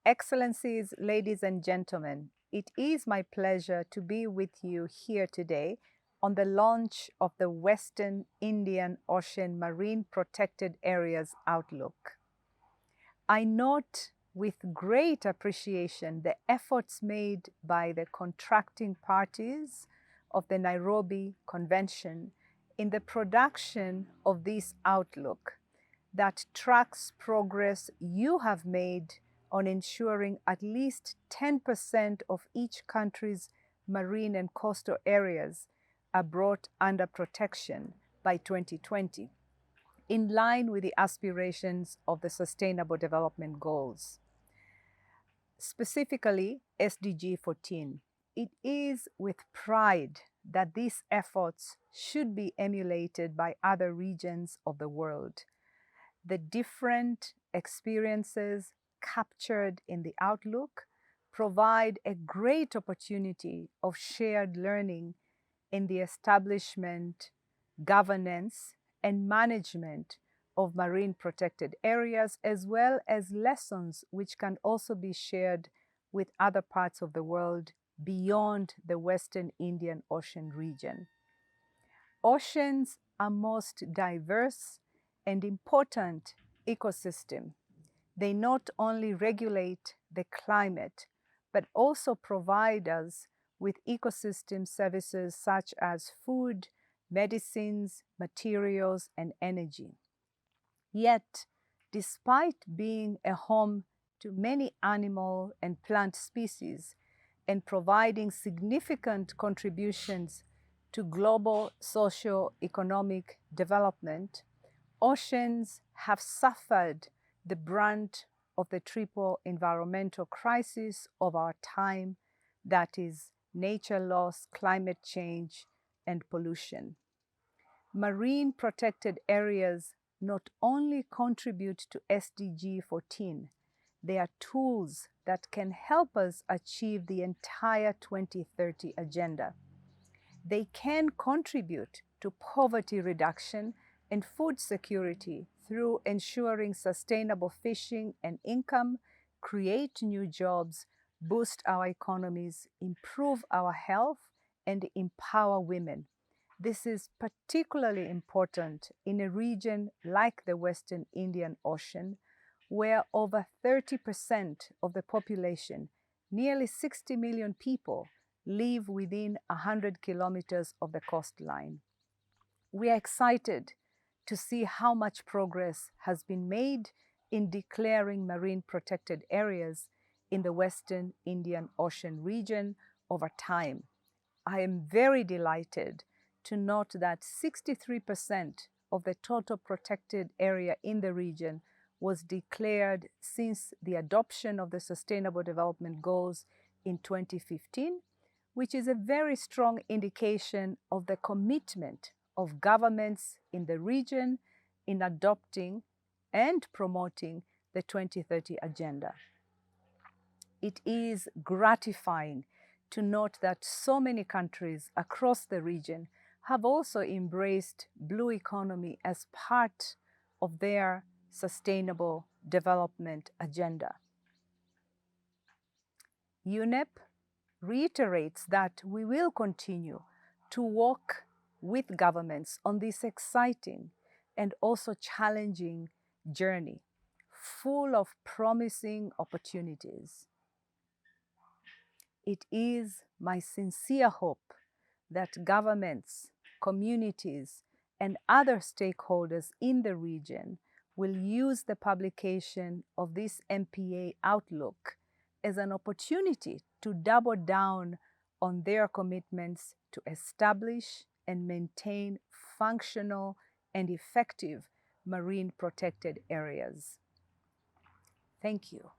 Excellencies, ladies and gentlemen, it is my pleasure to be with you here today on the launch of the Western Indian Ocean Marine Protected Areas Outlook. I note with great appreciation the efforts made by the contracting parties of the Nairobi Convention in the production of this outlook that tracks progress you have made on ensuring at least 10% of each country's marine and coastal areas are brought under protection by 2020, in line with the aspirations of the Sustainable Development Goals. Specifically, SDG 14. It is with pride that these efforts should be emulated by other regions of the world. The different experiences captured in the Outlook provide a great opportunity of shared learning in the establishment, governance, and management of marine protected areas, as well as lessons which can also be shared with other parts of the world beyond the Western Indian Ocean region. Oceans are most diverse and important ecosystem. They not only regulate the climate, but also provide us with ecosystem services such as food, medicines, materials, and energy. Yet, despite being a home to many animal and plant species and providing significant contributions to global socio-economic development, oceans have suffered the brunt of the triple environmental crisis of our time, that is, nature loss, climate change, and pollution. Marine protected areas not only contribute to SDG 14, they are tools that can help us achieve the entire 2030 agenda. They can contribute to poverty reduction and food security through ensuring sustainable fishing and income, create new jobs, boost our economies, improve our health, and empower women. This is particularly important in a region like the Western Indian Ocean, where over 30% of the population, nearly 60 million people, live within 100 kilometers of the coastline. We are excited to see how much progress has been made in declaring marine protected areas in the Western Indian Ocean region over time. I am very delighted to note that 63% of the total protected area in the region was declared since the adoption of the Sustainable Development Goals in 2015, which is a very strong indication of the commitment of governments in the region in adopting and promoting the 2030 agenda. It is gratifying to note that so many countries across the region have also embraced blue economy as part of their sustainable development agenda. UNEP reiterates that we will continue to work with governments on this exciting and also challenging journey, full of promising opportunities. It is my sincere hope that governments, communities, and other stakeholders in the region will use the publication of this MPA outlook as an opportunity to double down on their commitments to establish and maintain functional and effective marine protected areas. Thank you.